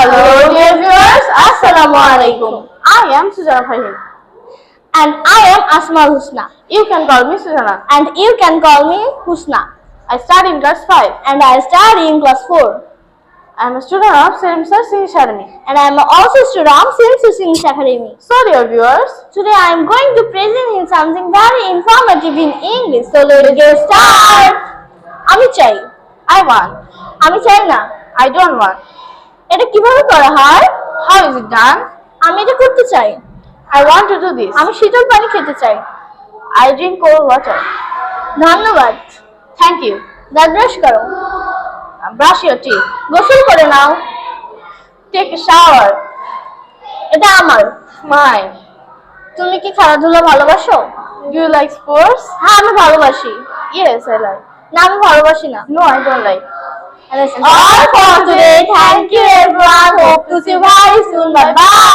Hello dear viewers, Assalamualaikum. I am Sujana Fahim. And I am Asma Husna. You can call me Sujana. And you can call me Husna. I study in class 5. And I study in class 4. I am a student of St. Mrs. English Academy. And I am also a student of St. Mrs. English Academy. So dear viewers, Today I am going to present you something very informative in English. So let's get started. আমি চাই, I want. আমি চাই না। I don't want. এটা কিভাবে করা হয়? How is it done? আমি এটা করতে চাই। I want to do this. আমি শীতল পানি খেতে চাই। I drink cold water. ধন্যবাদ। Thank you. দাঁত ব্রাশ করো। Brush your teeth. গোসল করে নাও। Take a shower. এটা আমার। Mine. তুমি কি খেলাধুলা ভালোবাসো? Do you like sports? হ্যাঁ, আমি ভালোবাসি। Yes, I like. না, আমি ভালোবাসি না। No, I don't like. And that's all for today. Thank you everyone. Hope to see you very soon. Bye bye.